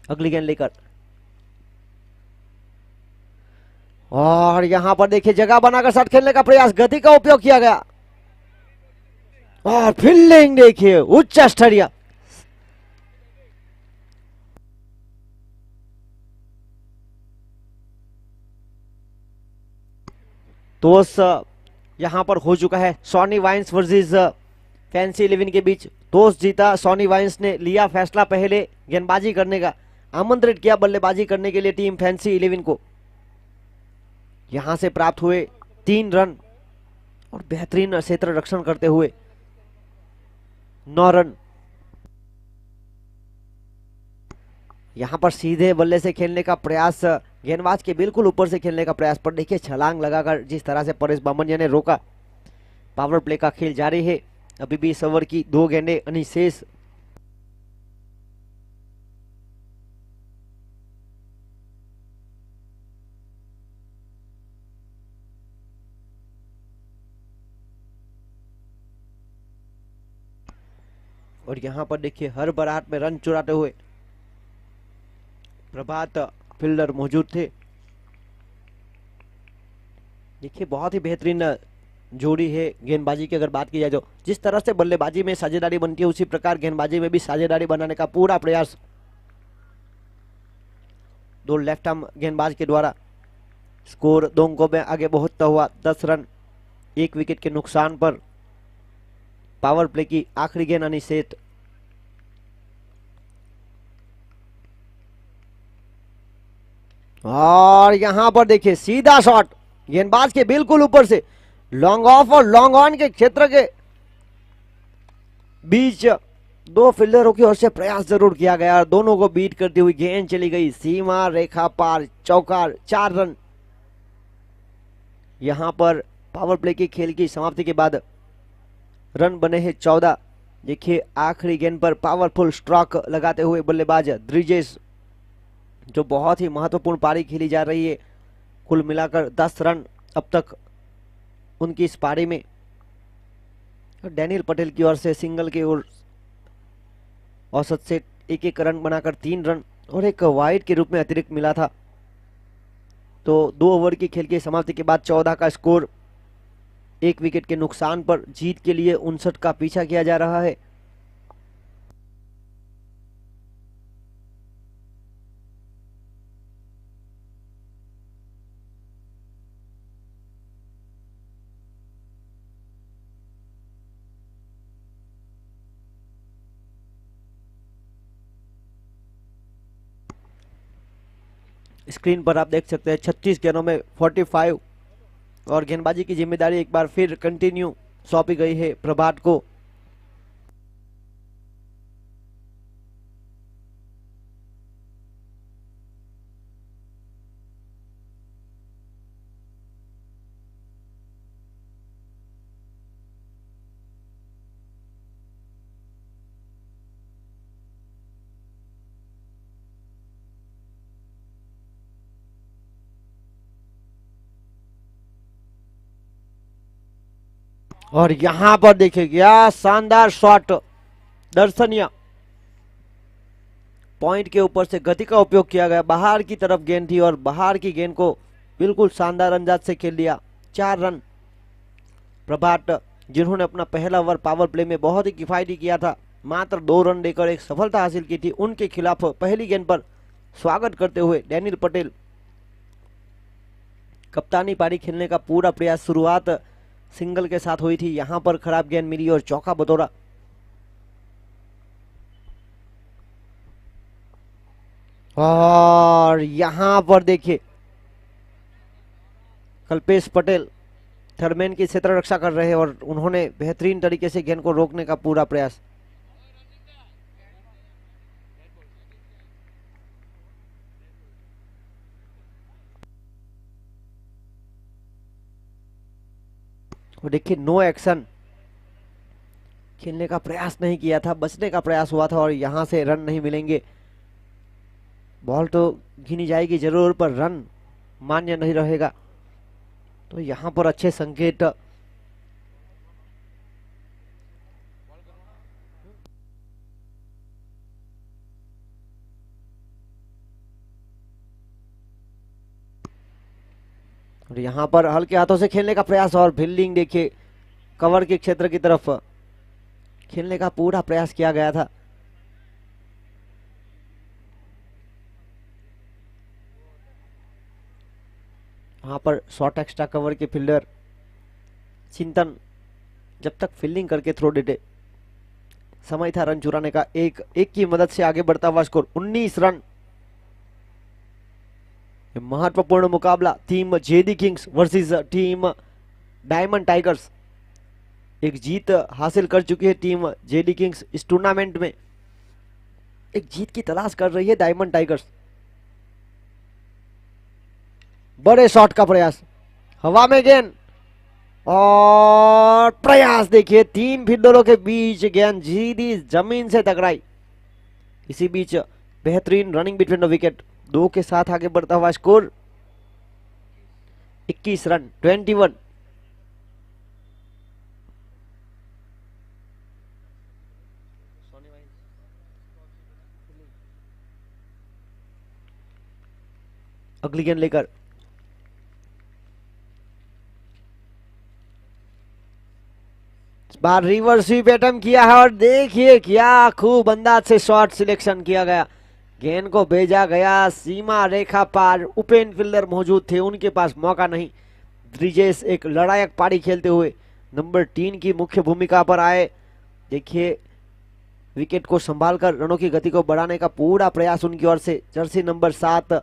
अगली गेंद लेकर, और यहां पर देखिए जगह बनाकर शॉट खेलने का प्रयास, गति का उपयोग किया गया और फील्डिंग देखिए उच्च स्तरीय। टॉस यहां पर हो चुका है सॉनी वाइन्स वर्सेस फैंसी 11 के बीच। टॉस जीता सॉनी वाइन्स ने, लिया फैसला पहले गेंदबाजी करने का, आमंत्रित किया बल्लेबाजी करने के लिए टीम फैंसी 11 को। यहां से प्राप्त हुए 3 रन और बेहतरीन क्षेत्र रक्षण करते हुए 9 रन। यहां पर सीधे बल्ले से खेलने का प्रयास, गेंदबाज के बिल्कुल ऊपर से खेलने का प्रयास, पर देखिए छलांग लगाकर जिस तरह से परेश बामनिया ने रोका। पावर प्ले का खेल जारी है, अभी भी इस ओवर की 2 गेंदें अनिशेष। और यहां पर देखिए हर बरात में रन चुराते हुए प्रभात फील्डर मौजूद थे। देखिए बहुत ही बेहतरीन जोड़ी है गेंदबाजी की अगर बात की जाए तो। जिस तरह से बल्लेबाजी में साझेदारी बनती है उसी प्रकार गेंदबाजी में भी साझेदारी बनाने का पूरा प्रयास 2 लेफ्ट आर्म गेंदबाज के द्वारा। स्कोर 2 अंकों में आगे बढ़ता हुआ 10 रन, 1 विकेट के नुकसान पर। पावर प्ले की आखिरी गेंद अनिशेष। और यहां पर देखिए सीधा शॉट गेंदबाज के बिल्कुल ऊपर से, लॉन्ग ऑफ और लॉन्ग ऑन के क्षेत्र के बीच 2 फील्डरों की ओर से प्रयास जरूर किया गया, दोनों को बीट करती हुई गेंद चली गई सीमा रेखा पार, चौकार, 4 रन। यहां पर पावर प्ले की खेल की समाप्ति के बाद रन बने हैं 14। देखिए आखिरी गेंद पर पावरफुल स्ट्रोक लगाते हुए बल्लेबाज द्रिजेश, जो बहुत ही महत्वपूर्ण पारी खेली जा रही है। कुल मिलाकर 10 रन अब तक उनकी इस पारी में। डैनियल पटेल की ओर से सिंगल की ओर औसत से 1-1 रन बनाकर 3 रन और एक वाइड के रूप में अतिरिक्त मिला था। तो 2 ओवर की खेल की समाप्ति के बाद 14 का स्कोर, 1 विकेट के नुकसान पर जीत के लिए 59 का पीछा किया जा रहा है। स्क्रीन पर आप देख सकते हैं 36 गेंदों में 45 और गेंदबाजी की जिम्मेदारी एक बार फिर कंटिन्यू सौंपी गई है प्रभात को। और यहां पर देखिए क्या शानदार शॉट, दर्शनीय। पॉइंट के ऊपर से गति का उपयोग किया गया, बाहर की तरफ गेंद थी और बाहर की गेंद को बिल्कुल शानदार अंदाज से खेल दिया। 4 रन। प्रभात जिन्होंने अपना पहला ओवर पावर प्ले में बहुत ही किफायती किया था, मात्र 2 रन देकर एक सफलता हासिल की थी, उनके खिलाफ पहली गेंद पर स्वागत करते हुए डैनियल पटेल कप्तानी पारी खेलने का पूरा प्रयास शुरुआत सिंगल के साथ हुई थी, यहां पर खराब गेंद मिली और चौका बतौरा। और यहां पर देखिए कल्पेश पटेल थर्डमैन की क्षेत्र रक्षा कर रहे हैं और उन्होंने बेहतरीन तरीके से गेंद को रोकने का पूरा प्रयास। और देखिए नो एक्शन, खेलने का प्रयास नहीं किया था, बचने का प्रयास हुआ था और यहां से रन नहीं मिलेंगे। बॉल तो गिनी जाएगी जरूर पर रन मान्य नहीं रहेगा। तो यहां पर अच्छे संकेत और यहां पर हल्के हाथों से खेलने का प्रयास और फील्डिंग देखिए कवर के क्षेत्र की तरफ खेलने का पूरा प्रयास किया गया था। वहां पर शॉर्ट एक्स्ट्रा कवर के फील्डर चिंतन जब तक फील्डिंग करके थ्रो देते, समय था रन चुराने का। एक एक की मदद से आगे बढ़ता हुआ स्कोर 19 रन। महत्वपूर्ण मुकाबला team JD Kings versus team diamond tigers. एक जीत हासिल कर चुकी है टीम जेडी किंग्स इस टूर्नामेंट में, एक जीत की तलाश कर रही है डायमंड टाइगर्स। बड़े शॉट का प्रयास, हवा में गेंद और प्रयास देखिए 3 फील्डरों के बीच गेंद सीधी जमीन से टकराई। इसी बीच बेहतरीन रनिंग बिटवीन द विकेट, 2 के साथ आगे बढ़ता हुआ स्कोर 21 रन 21। अगली गेंद लेकर इस बार रिवर्स स्वीप अटेम्प्ट किया है और देखिए क्या खूब अंदाज से शॉट सिलेक्शन किया गया। गेंद को भेजा गया सीमा रेखा पार, ओपन फील्डर मौजूद थे, उनके पास मौका नहीं। ब्रिजेश एक लड़ायक पारी खेलते हुए नंबर 3 की मुख्य भूमिका पर आए। देखिए विकेट को संभालकर रनों की गति को बढ़ाने का पूरा प्रयास उनकी ओर से। जर्सी नंबर 7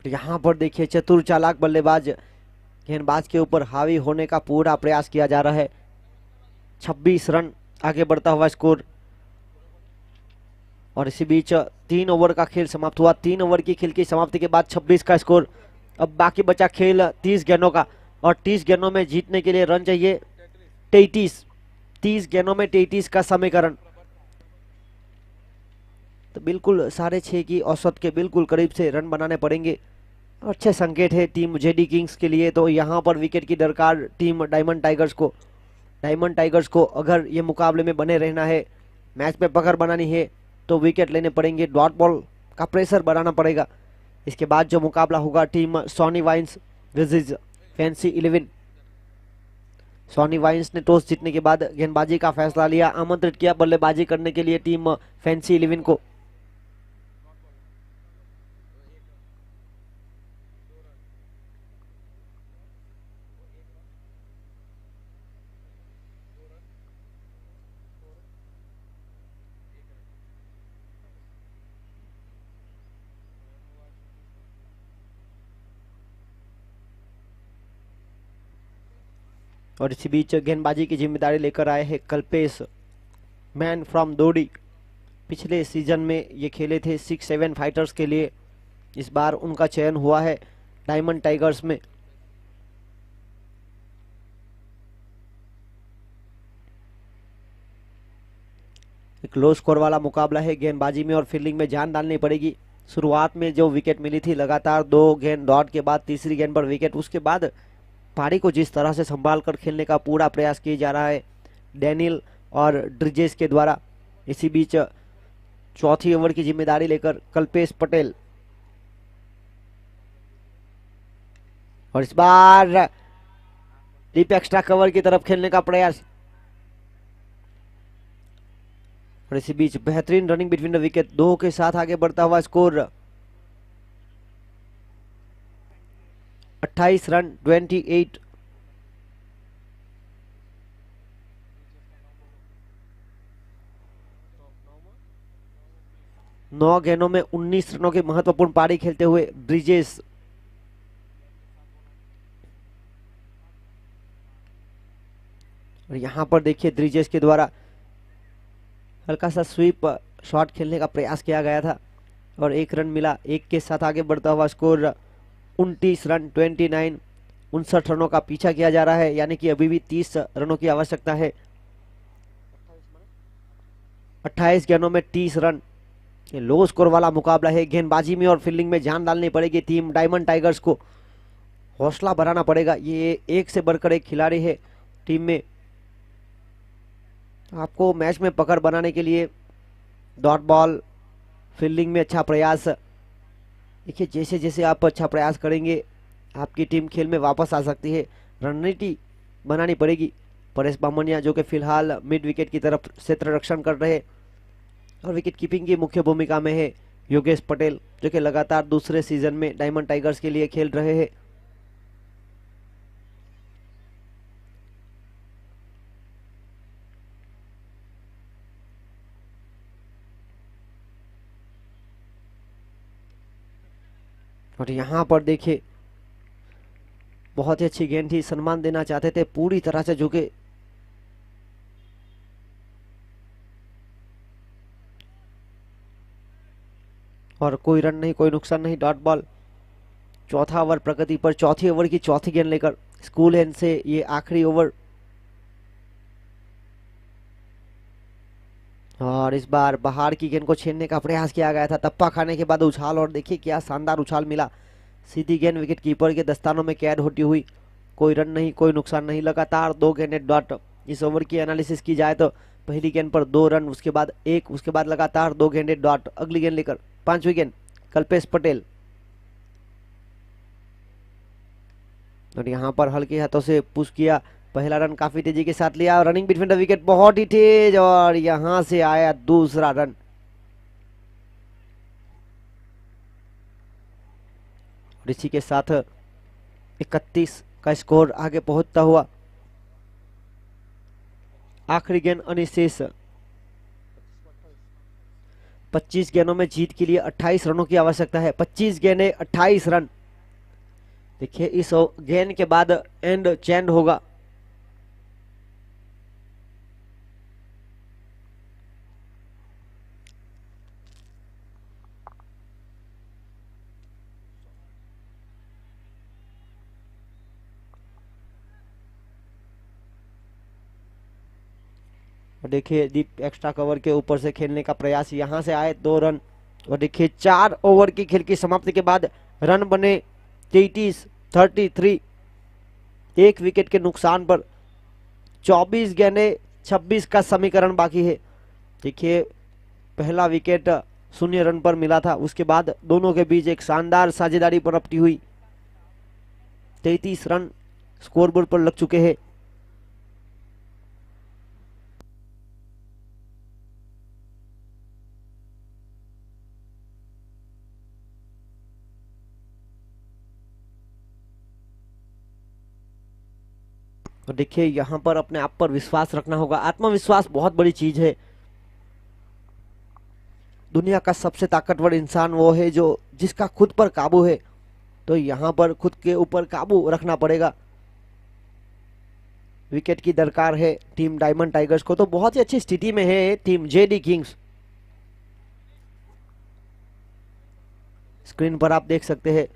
यहां पर देखिए चतुर चालाक बल्लेबाज गेंदबाज के ऊपर हावी होने का पूरा प्रयास किया जा रहा है। 26 रन आगे बढ़ता हुआ स्कोर। और इसी बीच 3 ओवर का खेल समाप्त हुआ। 3 ओवर की खेल की समाप्ति के बाद 26 का स्कोर। अब बाकी बचा खेल 30 गेंदों का और 30 गेंदों में जीतने के लिए रन चाहिए 33। 30 गेंदों में 33 का समीकरण, तो बिल्कुल 6.5 की औसत के बिल्कुल करीब से रन बनाने पड़ेंगे। अच्छे संकेत है टीम जेडी किंग्स के लिए। तो यहाँ पर विकेट की दरकार टीम डायमंड टाइगर्स को। डायमंड टाइगर्स को अगर ये मुकाबले में बने रहना है, मैच पे पकड़ बनानी है, तो विकेट लेने पड़ेंगे, डॉट बॉल का प्रेशर बढ़ाना पड़ेगा। इसके बाद जो मुकाबला होगा team Sony Vines versus Fancy 11। Sony Vines ने टॉस जीतने के बाद गेंदबाजी का फैसला लिया, आमंत्रित किया बल्लेबाजी करने के लिए टीम फैंसी 11 को। और इसी बीच गेंदबाजी की जिम्मेदारी लेकर आए हैं कल्पेश, मैन फ्रॉम दोडी। पिछले सीजन में ये खेले थे 6-7 फाइटर्स के लिए, इस बार उनका चयन हुआ है डायमंड टाइगर्स में। एक लो स्कोर वाला मुकाबला है, गेंदबाजी में और फील्डिंग में जान डालनी पड़ेगी। शुरुआत में जो विकेट मिली थी लगातार 2 गेंद डॉट के बाद तीसरी गेंद पर विकेट, उसके बाद पारी को जिस तरह से संभाल कर खेलने का पूरा प्रयास किया जा रहा है डैनियल और ड्रिजेस के द्वारा। इसी बीच चौथी ओवर की जिम्मेदारी लेकर कल्पेश पटेल, और इस बार डीप एक्स्ट्रा कवर की तरफ खेलने का प्रयास। और इसी बीच बेहतरीन रनिंग बिटवीन द विकेट, 2 के साथ आगे बढ़ता हुआ स्कोर 28 रन 28। 9 गेंदों में 19 रनों की महत्वपूर्ण पारी खेलते हुए ब्रिजेश और यहाँ पर देखिए ब्रिजेश के द्वारा हल्का सा स्वीप शॉट खेलने का प्रयास किया गया था और 1 रन मिला। 1 के साथ आगे बढ़ता हुआ स्कोर 29 रन 29 59 रनों का पीछा किया जा रहा है, यानी कि अभी भी 30 रनों की आवश्यकता है। 28 गेंदों में 30 रन, ये लो स्कोर वाला मुकाबला है। गेंदबाजी में और फील्डिंग में जान डालनी पड़ेगी टीम डायमंड टाइगर्स को, हौसला बढ़ाना पड़ेगा। ये एक से बढ़कर एक खिलाड़ी है टीम में। आपको मैच में पकड़ बनाने के लिए डॉट बॉल, फील्डिंग में अच्छा प्रयास, देखिए जैसे जैसे आप अच्छा प्रयास करेंगे आपकी टीम खेल में वापस आ सकती है। रणनीति बनानी पड़ेगी। परेश बामनिया जो कि फिलहाल मिड विकेट की तरफ क्षेत्र रक्षण कर रहे और विकेट कीपिंग की मुख्य भूमिका में है योगेश पटेल जो कि लगातार दूसरे सीजन में डायमंड टाइगर्स के लिए खेल रहे हैं। और यहाँ पर देखिए बहुत ही अच्छी गेंद थी, सम्मान देना चाहते थे, पूरी तरह से झुके। और कोई रन नहीं, कोई नुकसान नहीं, डॉट बॉल। चौथा ओवर प्रगति पर, चौथी ओवर की चौथी गेंद लेकर स्कूल हैंड से ये आखिरी ओवर। और इस बार बाहर की गेंद को छीनने का प्रयास किया गया था, टप्पा खाने के बाद उछाल, और देखिए क्या शानदार उछाल मिला। सीधी गेंद विकेट कीपर के दस्तानों में कैद होती हुई। कोई रन नहीं, कोई नुकसान नहीं, लगातार 2 गेंदें डॉट। इस ओवर की एनालिसिस की जाए तो पहली गेंद पर 2 रन, उसके बाद 1, उसके बाद लगातार 2 गेंदें डॉट। अगली गेंद लेकर 5वीं गेंद कल्पेश पटेल, और यहाँ पर हल्के हाथों से पुश किया। पहला रन काफी तेजी के साथ लिया, रनिंग बिटवीन द विकेट बहुत ही तेज, और यहां से आया दूसरा रन। और इसी के साथ 31 का स्कोर आगे पहुंचता हुआ। आखिरी गेंद अनिशेष, 25 गेंदों में जीत के लिए 28 रनों की आवश्यकता है। 25 गेंदें 28 रन। देखिए इस गेंद के बाद एंड चेंड होगा। देखिए डीप एक्स्ट्रा कवर के ऊपर से खेलने का प्रयास, यहां से आए 2 रन। और देखिए 4 ओवर की खेल की समाप्ति के बाद रन बने 33, 1 विकेट के नुकसान पर 24 गेंदें 26 का समीकरण बाकी है। देखिए पहला विकेट 0 रन पर मिला था, उसके बाद दोनों के बीच एक शानदार साझेदारी पनपती हुई। 33 रन स्कोरबोर्ड पर लग चुके हैं। तो देखिए यहाँ पर अपने आप पर विश्वास रखना होगा। आत्मविश्वास बहुत बड़ी चीज है। दुनिया का सबसे ताकतवर इंसान वो है जो जिसका खुद पर काबू है, तो यहाँ पर खुद के ऊपर काबू रखना पड़ेगा। विकेट की दरकार है टीम डायमंड टाइगर्स को, तो बहुत ही अच्छी स्थिति में है टीम जेडी किंग्स। स्क्रीन पर आप देख सकते हैं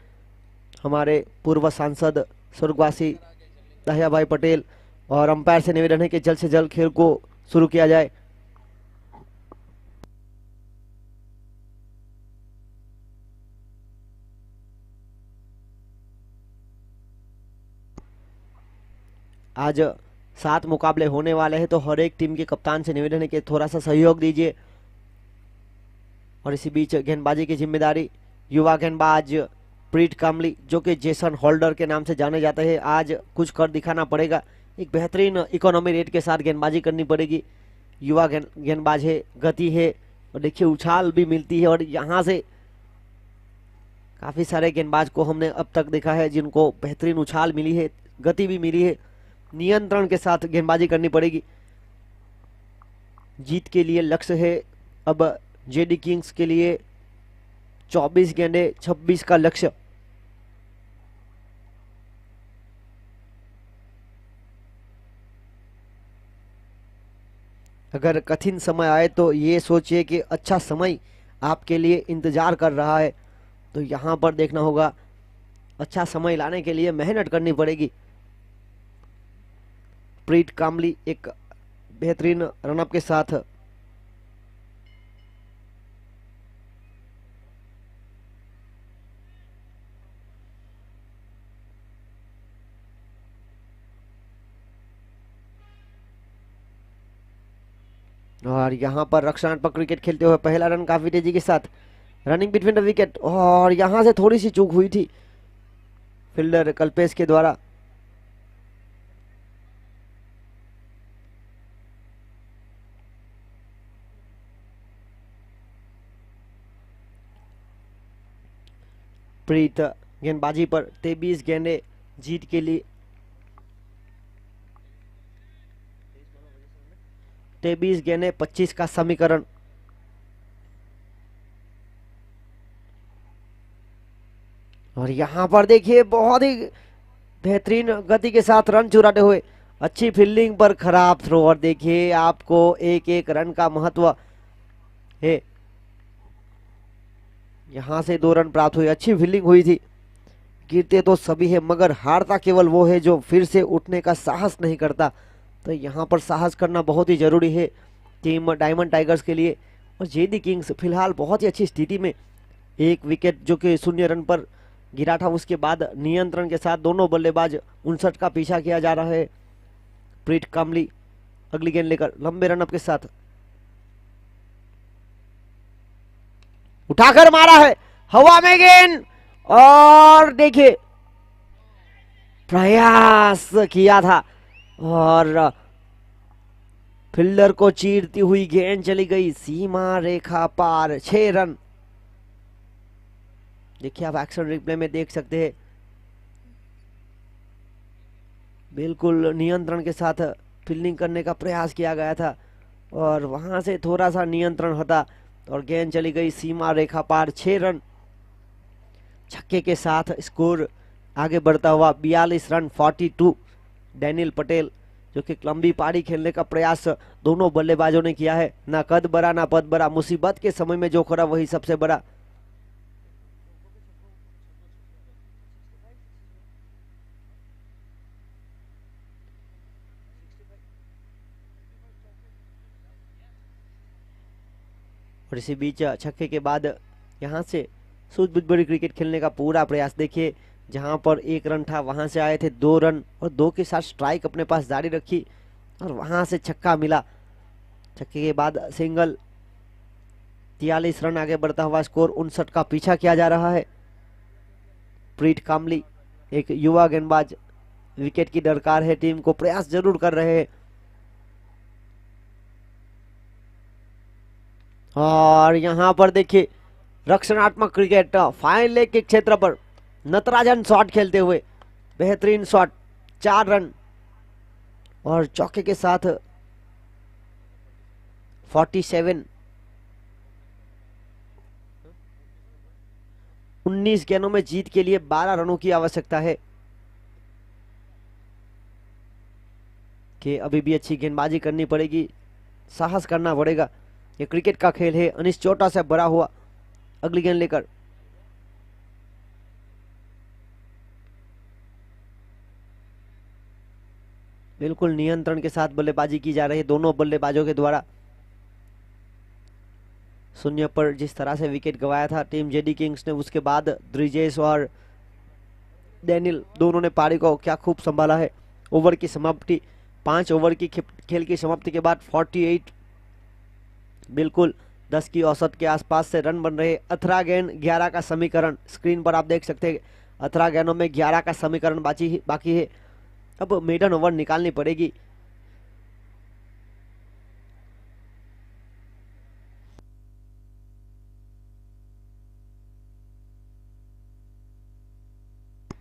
हमारे पूर्व सांसद स्वर्गवासी दहिया भाई पटेल, और अंपायर से निवेदन है कि जल्द से जल्द खेल को शुरू किया जाए। आज 7 मुकाबले होने वाले हैं, तो हर एक टीम के कप्तान से निवेदन है कि थोड़ा सा सहयोग दीजिए। और इसी बीच गेंदबाजी की जिम्मेदारी युवा गेंदबाज प्रीत कामली जो कि जेसन होल्डर के नाम से जाने जाते हैं, आज कुछ कर दिखाना पड़ेगा। एक बेहतरीन इकोनॉमी रेट के साथ गेंदबाजी करनी पड़ेगी। युवा गेंदबाज है, गति है, और देखिए उछाल भी मिलती है। और यहाँ से काफी सारे गेंदबाज को हमने अब तक देखा है जिनको बेहतरीन उछाल मिली है, गति भी मिली है। नियंत्रण के साथ गेंदबाजी करनी पड़ेगी। जीत के लिए लक्ष्य है अब जेडी किंग्स के लिए 24 गेंदे 26 का लक्ष्य। अगर कठिन समय आए तो ये सोचिए कि अच्छा समय आपके लिए इंतजार कर रहा है, तो यहाँ पर देखना होगा। अच्छा समय लाने के लिए मेहनत करनी पड़ेगी। प्रीत कामली एक बेहतरीन रनअप के साथ और यहाँ पर रक्षात्मक क्रिकेट खेलते हुए पहला रन काफी तेजी के साथ, रनिंग बिटवीन द विकेट, और यहाँ से थोड़ी सी चूक हुई थी फील्डर कल्पेश के द्वारा। प्रीत गेंदबाजी पर 23 गेंदे जीत के लिए, 23 गेंदे 25 का समीकरण। और यहाँ पर देखिए बहुत ही बेहतरीन गति के साथ रन चुराते हुए, अच्छी फील्डिंग पर खराब थ्रो, और देखिए आपको एक एक रन का महत्व है। यहाँ से 2 रन प्राप्त हुए, अच्छी फील्डिंग हुई थी। गिरते तो सभी है मगर हारता केवल वो है जो फिर से उठने का साहस नहीं करता। तो यहाँ पर साहस करना बहुत ही जरूरी है टीम डायमंड टाइगर्स के लिए। और जेडी किंग्स फिलहाल बहुत ही अच्छी स्थिति में, एक विकेट जो कि 0 रन पर गिरा था, उसके बाद नियंत्रण के साथ दोनों बल्लेबाज 59 का पीछा किया जा रहा है। प्रीत कामली अगली गेंद लेकर लंबे रनअप के साथ उठाकर मारा है, हवा में गेंद, और देखिए प्रयास किया था और फील्डर को चीरती हुई गेंद चली गई सीमा रेखा पार, 6 रन। देखिए आप एक्शन रिप्ले में देख सकते हैं, बिल्कुल नियंत्रण के साथ फील्डिंग करने का प्रयास किया गया था और वहां से थोड़ा सा नियंत्रण हटा और गेंद चली गई सीमा रेखा पार, 6 रन। छक्के के साथ स्कोर आगे बढ़ता हुआ 42 रन 42। डैनियल पटेल जो कि लंबी पारी खेलने का प्रयास दोनों बल्लेबाजों ने किया है, ना कद बड़ा ना पद बड़ा, मुसीबत के समय में जो खड़ा वही सबसे बड़ा। और इसी बीच छक्के के बाद यहाँ से सूझबूझ बड़ी क्रिकेट खेलने का पूरा प्रयास देखिए, जहां पर 1 रन था वहां से आए थे 2 रन और 2 के साथ स्ट्राइक अपने पास जारी रखी और वहां से छक्का मिला। छक्के के बाद सिंगल, 43 रन आगे बढ़ता हुआ स्कोर 59 का पीछा किया जा रहा है। प्रीत कामली एक युवा गेंदबाज, विकेट की दरकार है, टीम को प्रयास जरूर कर रहे हैं। और यहां पर देखिए रक्षणात्मक क्रिकेट, फाइन लेग के क्षेत्र पर नटराजन शॉट खेलते हुए, बेहतरीन शॉट, 4 रन और चौके के साथ 47। 19 गेंदों में जीत के लिए 12 रनों की आवश्यकता है कि अभी भी अच्छी गेंदबाजी करनी पड़ेगी, साहस करना पड़ेगा। ये क्रिकेट का खेल है, अनिश चोटा से बड़ा हुआ। अगली गेंद लेकर बिल्कुल नियंत्रण के साथ बल्लेबाजी की जा रही है दोनों बल्लेबाजों के द्वारा। 0 पर जिस तरह से विकेट गंवाया था टीम जेडी किंग्स ने, उसके बाद द्रिजेश और डैनियल दोनों ने पारी को क्या खूब संभाला है। ओवर की समाप्ति, 5 ओवर की खेल की समाप्ति के बाद 48, बिल्कुल 10 की औसत के आसपास से रन बन रहे। 18 गेंद 11 का समीकरण, स्क्रीन पर आप देख सकते हैं 18 गेंदों में 11 का समीकरण बाकी है। अब मेडन ओवर निकालनी पड़ेगी।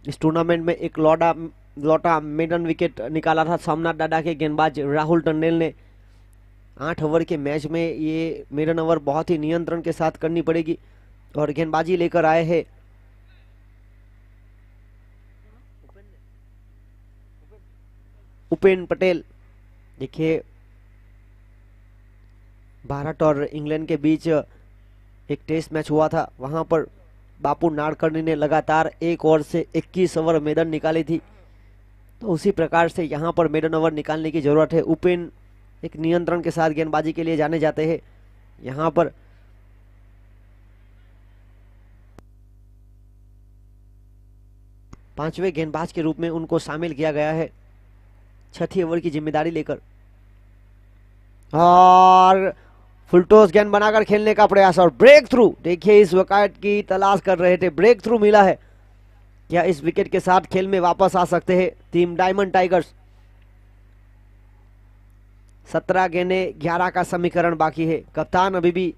इस टूर्नामेंट में एक लौटा मेडन विकेट निकाला था सोमनाथ डाडा के गेंदबाज राहुल टंडेल ने। 8 ओवर के मैच में ये मेडन ओवर बहुत ही नियंत्रण के साथ करनी पड़ेगी। और गेंदबाजी लेकर आए हैं उपेन पटेल। देखिए भारत और इंग्लैंड के बीच एक टेस्ट मैच हुआ था, वहां पर बापू नाडकर्णी ने लगातार 1 ओवर से 21 ओवर मेडन निकाली थी, तो उसी प्रकार से यहाँ पर मेडन ओवर निकालने की जरूरत है। उपेन एक नियंत्रण के साथ गेंदबाजी के लिए जाने जाते हैं। यहाँ पर पांचवें गेंदबाज के रूप में उनको शामिल किया गया है, छठी ओवर की जिम्मेदारी लेकर। और फुलटॉस गेंद बनाकर खेलने का प्रयास और ब्रेक थ्रू। देखिए इस विकेट की तलाश कर रहे थे, ब्रेक थ्रू मिला है। क्या इस विकेट के साथ खेल में वापस आ सकते हैं टीम डायमंड टाइगर्स? 17 गेंदे 11 का समीकरण बाकी है। कप्तान अभी भी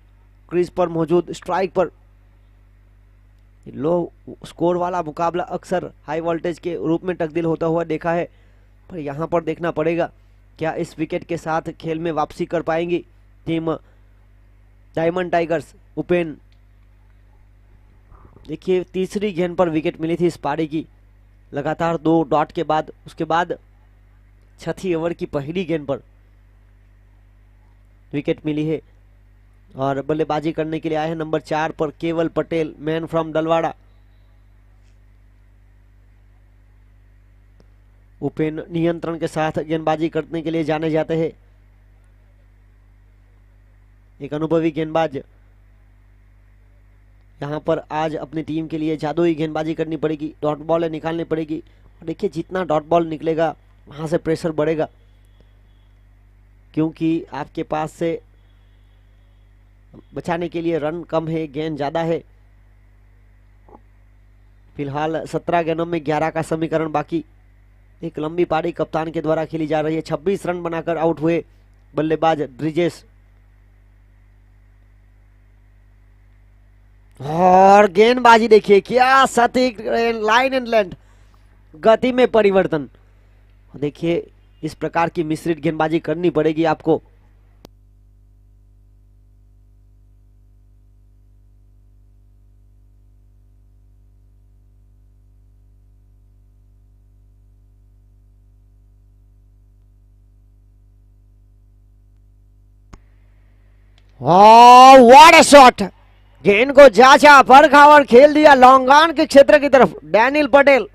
क्रीज पर मौजूद, स्ट्राइक पर। लो स्कोर वाला मुकाबला अक्सर हाई वोल्टेज के रूप में तब्दील होता हुआ देखा है, पर यहां पर देखना पड़ेगा क्या इस विकेट के साथ खेल में वापसी कर पाएंगी टीम डायमंड टाइगर्स। उपेन, देखिए तीसरी गेंद पर विकेट मिली थी इस पारी की, लगातार 2 डॉट के बाद। उसके बाद छठी ओवर की पहली गेंद पर विकेट मिली है और बल्लेबाजी करने के लिए आए हैं नंबर 4 पर केवल पटेल, मैन फ्रॉम दलवाड़ा। उपेन नियंत्रण के साथ गेंदबाजी करने के लिए जाने जाते हैं, एक अनुभवी गेंदबाज। यहां पर आज अपनी टीम के लिए जादुई गेंदबाजी करनी पड़ेगी, डॉट बॉल निकालनी पड़ेगी। देखिए जितना डॉट बॉल निकलेगा वहां से प्रेशर बढ़ेगा, क्योंकि आपके पास से बचाने के लिए रन कम है, गेंद ज्यादा है। फिलहाल 17 गेंदों में 11 का समीकरण बाकी। एक लंबी पारी कप्तान के द्वारा खेली जा रही है। 26 रन बनाकर आउट हुए बल्लेबाज ब्रिजेश। और गेंदबाजी देखिए क्या सटीक, लाइन एंड लेंथ, गति में परिवर्तन। देखिए इस प्रकार की मिश्रित गेंदबाजी करनी पड़ेगी आपको। व्हाट अ शॉट, गेंद को जांचा, परखा और खेल दिया लॉन्ग ऑन के क्षेत्र की तरफ डैनियल पटेल।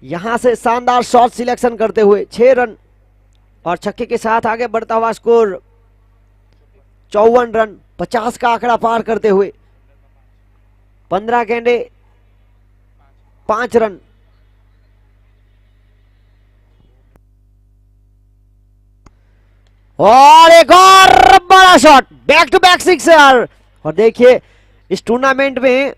यहां से शानदार शॉट सिलेक्शन करते हुए 6 रन और छक्के के साथ आगे बढ़ता हुआ स्कोर 54 रन, 50 का आंकड़ा पार करते हुए। 15 गेंदे 5 रन। और एक और बड़ा shot, back to back sixer. और देखिए इस टूर्नामेंट में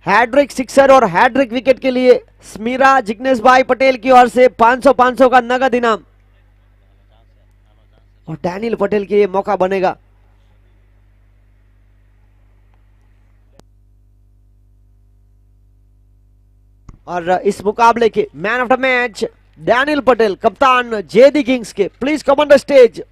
हैड्रिक सिक्सर और हैड्रिक विकेट के लिए स्मीरा जिग्नेश भाई पटेल की ओर से 500 का नगद इनाम, और डैनियल पटेल के लिए मौका बनेगा। और इस मुकाबले के man of the match Daniel Patel, कप्तान जेडी किंग्स के। Please come on the stage.